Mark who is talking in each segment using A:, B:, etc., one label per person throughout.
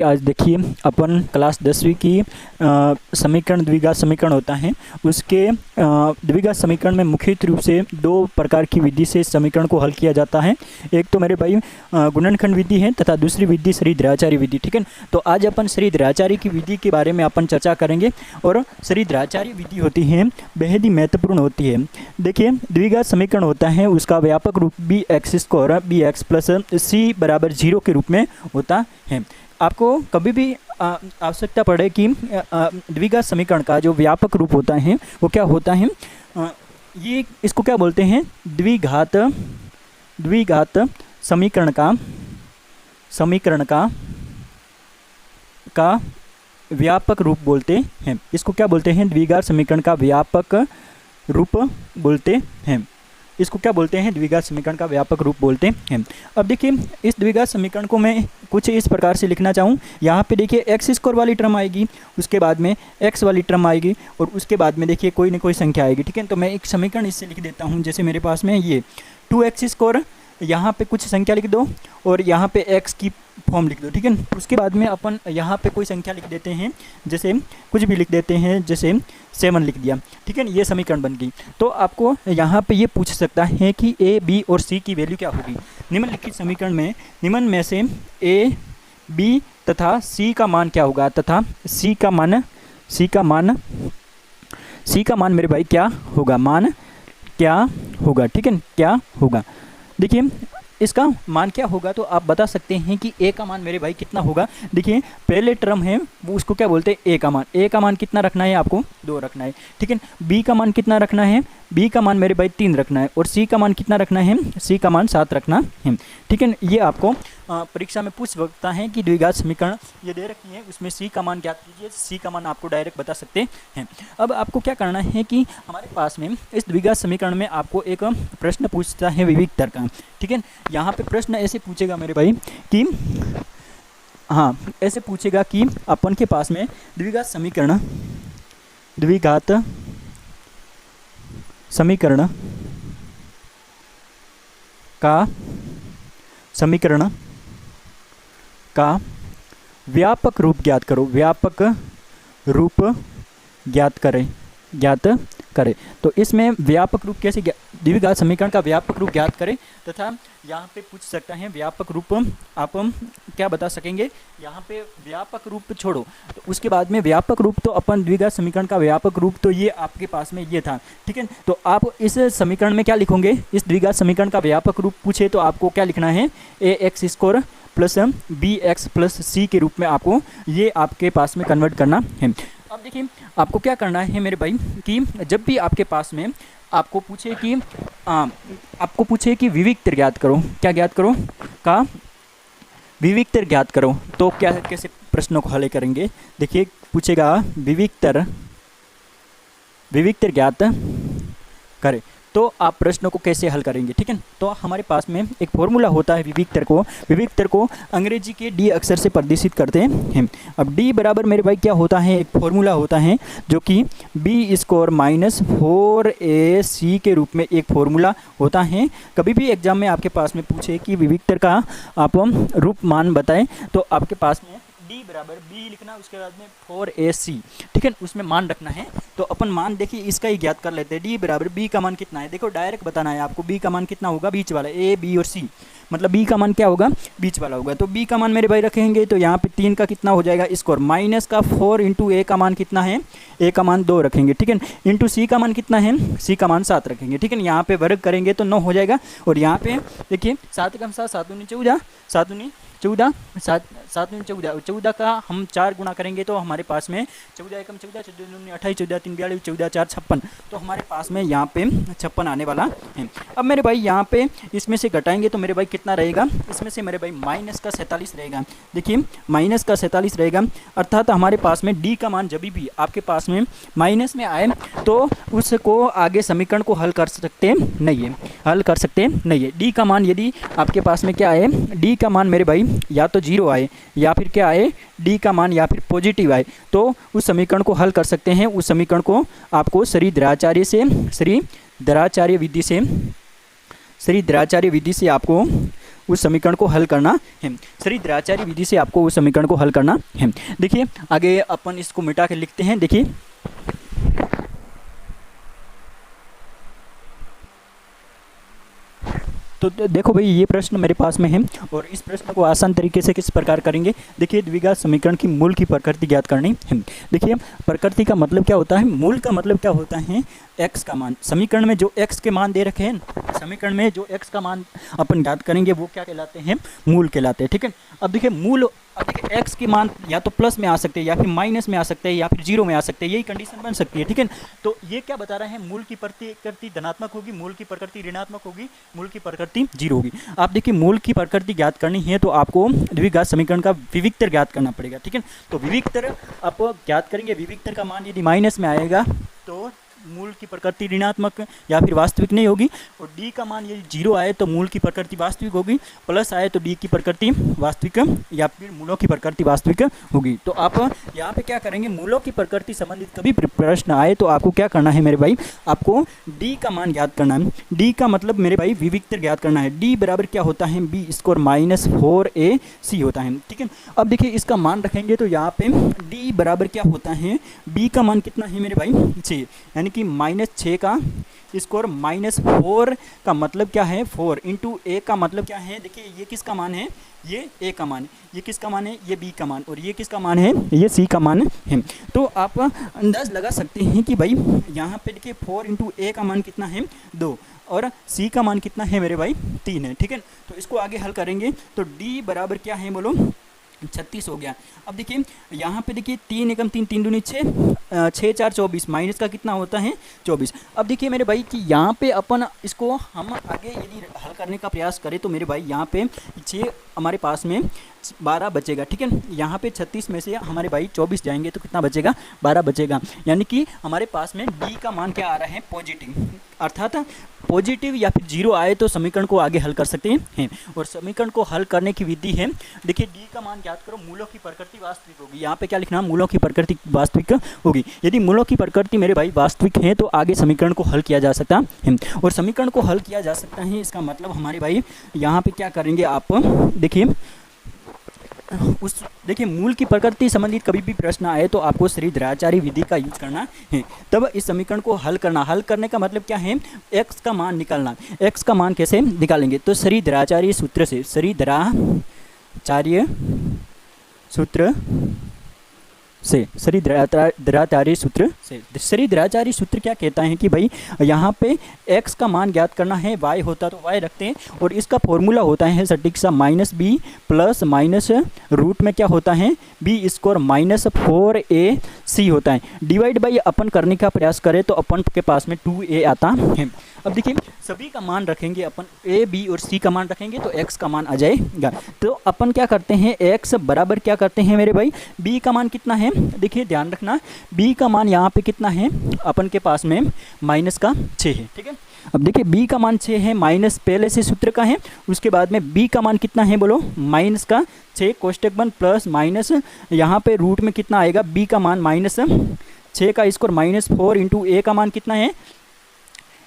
A: आज देखिए अपन क्लास 10वीं की समीकरण द्विघात समीकरण होता है उसके द्विघात समीकरण में मुख्य रूप से दो प्रकार की विधि से समीकरण को हल किया जाता है। एक तो मेरे भाई गुणनखंड विधि है तथा दूसरी विधि श्रीधराचार्य विधि। ठीक है, तो आज अपन श्रीधराचार्य की विधि के बारे में अपन चर्चा करेंगे। और श्रीधराचार्य विधि होती है बेहद ही महत्वपूर्ण होती है। देखिए द्विघात समीकरण होता है उसका व्यापक रूप B X square B X plus C बराबर 0 के रूप में होता है। आपको कभी भी आवश्यकता पड़े कि द्विघात समीकरण का जो व्यापक रूप होता है वो क्या होता है, ये इसको क्या बोलते हैं, द्विघात समीकरण का व्यापक रूप बोलते हैं। इसको क्या बोलते हैं, द्विघात समीकरण का व्यापक रूप बोलते हैं। इसको क्या बोलते हैं, द्विघात समीकरण का व्यापक रूप बोलते हैं। अब देखिए इस द्विघात समीकरण को मैं कुछ इस प्रकार से लिखना चाहूँ। यहाँ पे देखिए एक्स स्क्वायर वाली टर्म आएगी, उसके बाद में एक्स वाली टर्म आएगी और उसके बाद में देखिए कोई ना कोई संख्या आएगी। ठीक है, तो मैं एक समीकरण इससे लिख देता हूँ। जैसे मेरे पास में ये 2x स्क्वायर, यहाँ पे कुछ संख्या लिख दो और यहाँ पे x की फॉर्म लिख दो। ठीक है, उसके बाद में अपन यहाँ पे कोई संख्या लिख देते हैं, जैसे कुछ भी लिख देते हैं, जैसे 7 लिख दिया। ठीक है, ये समीकरण बन गई। तो आपको यहाँ पे ये पूछ सकता है कि a, b और c की वैल्यू क्या होगी। निम्नलिखित समीकरण में निम्न में से a, b तथा c का मान क्या होगा तथा c का मान मेरे भाई क्या होगा, मान क्या होगा। ठीक है, क्या होगा, देखिए इसका मान क्या होगा तो आप बता सकते हैं कि a का मान मेरे भाई कितना होगा। देखिए पहले टर्म है वो उसको क्या बोलते हैं, a का मान। a का मान कितना रखना है, आपको 2 रखना है। ठीक है, b का मान कितना रखना है, b का मान मेरे भाई 3 रखना है और c का मान कितना रखना है, c का मान 7 रखना है। ठीक है, ये आपको परीक्षा में पूछ सकता है कि द्विघात समीकरण ये दे रखी है उसमें c का मान ज्ञात कीजिए। c का मान आपको डायरेक्ट बता सकते हैं। अब आपको क्या करना है कि हमारे पास में इस द्विघात समीकरण में आपको एक प्रश्न पूछता है विविक्तर का। ठीक है, यहाँ पे प्रश्न ऐसे पूछेगा मेरे भाई कि ऐसे पूछेगा कि अपन के पास में द्विघात समीकरण का व्यापक रूप ज्ञात करो, व्यापक रूप ज्ञात करें। तो इसमें व्यापक रूप कैसे, द्विघात समीकरण का व्यापक रूप ज्ञात करें तथा यहाँ पे पूछ सकता है व्यापक रूप आप क्या बता सकेंगे। यहाँ पे व्यापक रूप छोड़ो तो उसके बाद में व्यापक रूप तो अपन द्विघात समीकरण का व्यापक रूप तो ये आपके पास में ये था। ठीक है, तो आप इस समीकरण में क्या लिखोगे, इस द्विघात समीकरण का व्यापक रूप पूछे तो आपको क्या लिखना है, ax square plus bx plus c के रूप में आपको ये आपके पास में कन्वर्ट करना है। अब देखिए आपको क्या करना है मेरे भाई कि जब भी आपके पास में आपको पूछे कि विविक्तर ज्ञात करो, क्या ज्ञात करो, का विविक्तर ज्ञात करो, तो क्या कैसे प्रश्नों को हल करेंगे। देखिए पूछेगा विविक्तर ज्ञात करें तो आप प्रश्नों को कैसे हल करेंगे। ठीक है, तो हमारे पास में एक फॉर्मूला होता है विविक्तर को अंग्रेजी के डी अक्षर से प्रदर्शित करते हैं। अब डी बराबर मेरे भाई क्या होता है, एक फॉर्मूला होता है जो कि बी स्क्वायर माइनस 4ac के रूप में एक फॉर्मूला होता है। कभी भी एग्जाम में आपके पास में पूछे कि विविक्तर का आप रूप मान बताएं तो आपके पास में d बराबर b लिखना, उसके बाद में 4ac। ठीक है, उसमें मान रखना है। तो अपन मान देखिए इसका ही ज्ञात कर लेते हैं। d बराबर b का मान कितना है, देखो डायरेक्ट बताना है आपको। b का मान कितना होगा, बीच वाला a, b और c, मतलब b का मान क्या होगा, बीच वाला होगा। तो b का मान मेरे भाई रखेंगे तो यहाँ पे 3 का कितना हो जाएगा स्क्वायर, माइनस का 4 इंटू a का मान कितना है, a का मान 2 रखेंगे। ठीक है, इंटू c का मान कितना है, c का मान 7 रखेंगे। ठीक है, यहाँ पे वर्ग करेंगे तो 9 हो जाएगा और यहाँ पे देखिए 7 कम 7, 7 दूनी 14, 7 दूनी 14, 7 दूनी 14, 14 का हम 4 गुना करेंगे तो हमारे पास में 14 एकम 14, 14 दूनी 28, 14 3 42, 14 4 56। तो हमारे पास में यहाँ पे 56 आने वाला है। अब मेरे भाई यहाँ पे इसमें से घटाएंगे तो मेरे भाई कितना रहेगा, इसमें से मेरे भाई माइनस का 47 रहेगा। देखिए माइनस का 47 रहेगा, अर्थात हमारे पास में डी का मान जब भी आपके पास में माइनस में आए तो उसको आगे समीकरण को हल कर सकते नहीं है, डी का मान यदि आपके पास में क्या आए, डी का मान मेरे भाई या तो 0 आए या फिर क्या आए, डी का मान या फिर पॉजिटिव आए तो उस समीकरण को हल कर सकते हैं। उस समीकरण को आपको श्रीधराचार्य विधि से आपको उस समीकरण को हल करना है। श्रीधराचार्य विधि से आपको उस समीकरण को हल करना है। देखिए आगे अपन इसको मिटा के लिखते हैं। देखिए तो देखो भाई ये प्रश्न मेरे पास में है और इस प्रश्न को आसान तरीके से किस प्रकार करेंगे। देखिए द्विघात समीकरण की मूल की प्रकृति ज्ञात करनी है। देखिए प्रकृति का मतलब क्या होता है, मूल का मतलब क्या होता है, x का मान। समीकरण में जो x के मान दे रखे हैं, समीकरण में जो x का मान अपन ज्ञात करेंगे वो क्या कहलाते हैं, मूल कहलाते हैं। ठीक है। अब देखिए मूल, अब देखिए x के मान या तो प्लस में आ सकते हैं या फिर माइनस में आ सकते हैं या फिर जीरो में आ सकते हैं, यही कंडीशन बन सकती है। ठीक है। तो ये क्या बता रहा है, मूल की प्रकृति धनात्मक होगी, मूल की प्रकृति ऋणात्मक होगी, मूल की प्रकृति जीरो होगी। आप देखिए मूल की प्रकृति ज्ञात करनी है तो आपको द्विघात समीकरण का विविक्तर ज्ञात करना पड़ेगा। ठीक है। तो विविक्तर आप ज्ञात करेंगे, विविक्तर का मान यदि माइनस में आएगा तो मूल की प्रकृति ऋणात्मक या फिर वास्तविक नहीं होगी, और डी का मान यदि जीरो आए तो मूल की प्रकृति वास्तविक होगी, प्लस आए तो डी की प्रकृति वास्तविक या फिर मूलों की प्रकृति वास्तविक होगी। तो आप यहाँ पे क्या करेंगे, मूलों की प्रकृति संबंधित कभी प्रश्न आए तो आपको क्या करना है मेरे भाई, आपको डी का मान ज्ञात करना है। डी का मतलब मेरे भाई विविक्तर ज्ञात करना है। डी बराबर क्या होता है, बी स्क्वायर माइनस 4ac होता है। ठीक है। अब देखिए इसका मान रखेंगे तो यहाँ पे डी बराबर क्या होता है, बी का मान कितना है मेरे भाई 6, यानी कि -6 का स्क्वायर -4 का मतलब क्या है 4 इंटू ए का मतलब क्या है, देखिए ये किसका मान है, ये ए का मान है, ये किसका मान है, ये बी का मान, और ये किसका मान है, ये सी का मान है। तो आप अंदाज लगा सकते हैं कि भाई यहाँ पे देखिए 4 इंटू ए का मान कितना है 2 और सी का मान कितना है मेरे भाई 3 है। ठीक है। तो इसको आगे हल करेंगे तो डी बराबर क्या है बोलो 36 हो गया। अब देखिए यहाँ पे देखिए 3 एकम 3, 3 दूनी 6, 6 4 24, माइनस का कितना होता है 24। अब देखिए मेरे भाई कि यहाँ पे अपन इसको हम आगे यदि हल करने का प्रयास करें तो मेरे भाई यहाँ पे 6 हमारे पास में 12 बचेगा। ठीक है। यहाँ पे 36 में से हमारे भाई 24 जाएंगे तो कितना बचेगा, 12 बचेगा, यानी कि हमारे पास में डी का मान क्या आ रहा है, पॉजिटिव, अर्थात पॉजिटिव या फिर जीरो आए तो समीकरण को आगे हल कर सकते हैं। और समीकरण को हल करने की विधि है, देखिए डी का मान ज्ञात करो, मूलों की प्रकृति वास्तविक होगी। यहाँ पे क्या लिखना, मूलों की प्रकृति वास्तविक होगी। यदि मूलों की प्रकृति मेरे भाई वास्तविक है तो आगे समीकरण को हल किया जा सकता है, और समीकरण को हल किया जा सकता है इसका मतलब हमारे भाई यहाँ पे क्या करेंगे आप देखिए देखिए मूल की प्रकृति संबंधित कभी भी प्रश्न आए तो आपको श्रीधराचार्य विधि का यूज करना है, तब इस समीकरण को हल करना। हल करने का मतलब क्या है, x का मान निकालना। x का मान कैसे निकालेंगे, तो श्रीधराचार्य सूत्र से, श्रीधराचार्य सूत्र से, श्रीधराचार्य सूत्र से। श्रीधराचार्य सूत्र क्या कहता है कि भाई यहाँ पे x का मान ज्ञात करना है, y होता तो y रखते हैं, और इसका फॉर्मूला होता है सटीक सा -b प्लस माइनस रूट में क्या होता है b स्क्वायर -4ac होता है। डिवाइड बाई अपन करने का प्रयास करें तो अपन के पास में 2a आता है। अब देखिए सभी का मान रखेंगे अपन, a b और c का मान रखेंगे तो x का मान आ जाएगा। तो अपन क्या करते हैं, x बराबर क्या करते हैं मेरे भाई, b का मान कितना है, देखिए ध्यान रखना b का मान यहाँ पे कितना है अपन के पास में -6 है। ठीक है। अब देखिए b का मान 6 है, माइनस पहले से सूत्र का है, उसके बाद में b का मान कितना है बोलो -6 कोष्टक बंद प्लस माइनस यहाँ पे रूट में कितना आएगा, b का मान -6 का स्क्वायर -4 इंटू a का मान कितना है,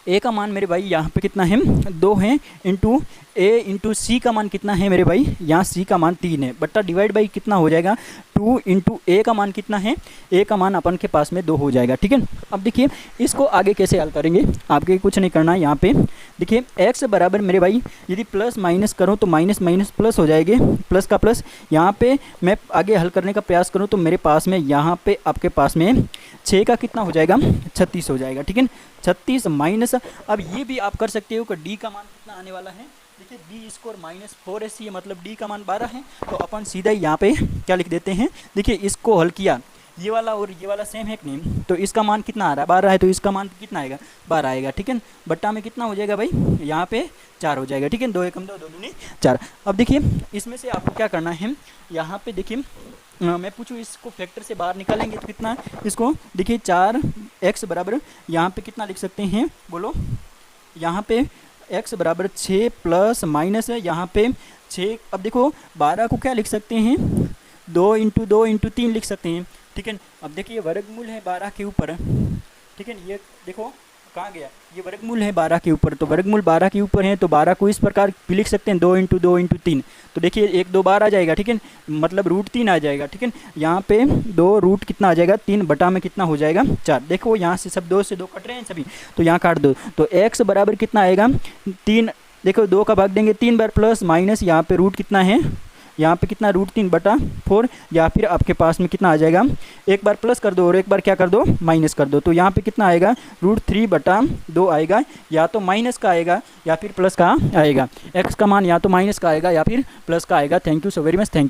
A: a का मान मेरे भाई यहाँ पे कितना है 2 है, इंटू a इंटू सी का मान कितना है मेरे भाई, यहाँ c का मान 3 है, बट्टा डिवाइड बाई कितना हो जाएगा 2 इंटू a का मान कितना है, a का मान अपन के पास में 2 हो जाएगा। ठीक है। अब देखिए इसको आगे कैसे हल करेंगे, आपके कुछ नहीं करना है। यहाँ पे देखिए x बराबर मेरे भाई यदि प्लस माइनस करूँ तो माइनस माइनस प्लस हो जाएंगे, प्लस का प्लस। यहाँ पे मैं आगे हल करने का प्रयास करूँ तो मेरे पास में यहाँ पे आपके पास में 6 का कितना हो जाएगा 36 हो जाएगा। ठीक है। 36 माइनस, अब ये भी आप कर सकते हो कि डी का मान कितना आने वाला है, देखिए b स्क्वायर -4ac मतलब d का मान 12 है, तो अपन सीधा यहाँ पे क्या लिख देते हैं, देखिए इसको हल किया, ये वाला और ये वाला सेम है कि नहीं, तो इसका मान कितना आ रहा है 12 है, तो इसका मान कितना आएगा 12 आएगा। ठीक है। बट्टा में कितना हो जाएगा भाई, यहाँ पे 4 हो जाएगा। ठीक है। 2 एकम 2, 2 दूनी 4। अब देखिए इसमें से आपको क्या करना है, यहाँ पे देखिए मैं पूछूँ इसको फैक्टर से बाहर निकालेंगे तो कितना, इसको देखिए 4x बराबर यहाँ पे कितना लिख सकते हैं बोलो, यहाँ पे x बराबर 6 प्लस माइनस है यहाँ पे 6। अब देखो 12 को क्या लिख सकते हैं, 2 इंटू 2 इंटू 3 लिख सकते हैं। ठीक है। अब देखिए वर्गमूल है 12 के ऊपर। ठीक है। ये देखो कहाँ गया, ये वर्गमूल है 12 के ऊपर, तो वर्गमूल 12 के ऊपर है, तो 12 को इस प्रकार भी लिख सकते हैं 2 × 2 × 3। तो देखिए 1 2 12 आ जाएगा, ठीक है, मतलब √3 आ जाएगा, ठीक है। यहाँ पे 2 रूट कितना आ जाएगा, 3 बटा में कितना हो जाएगा 4। देखो यहाँ से सब 2 से 2 कट रहे हैं सभी, तो यहाँ काट दो, तो x बराबर कितना आएगा 3। देखो 2 का भाग देंगे 3 बार, प्लस माइनस यहाँ पे रूट कितना है, यहाँ पे कितना √3/4, या फिर आपके पास में कितना आ जाएगा, एक बार प्लस कर दो और एक बार क्या कर दो, माइनस कर दो। तो यहाँ पे कितना आएगा √3/2 आएगा, या तो माइनस का आएगा या फिर प्लस का आएगा। x का मान या तो माइनस का आएगा या फिर प्लस का आएगा। Thank you so very much, thank you.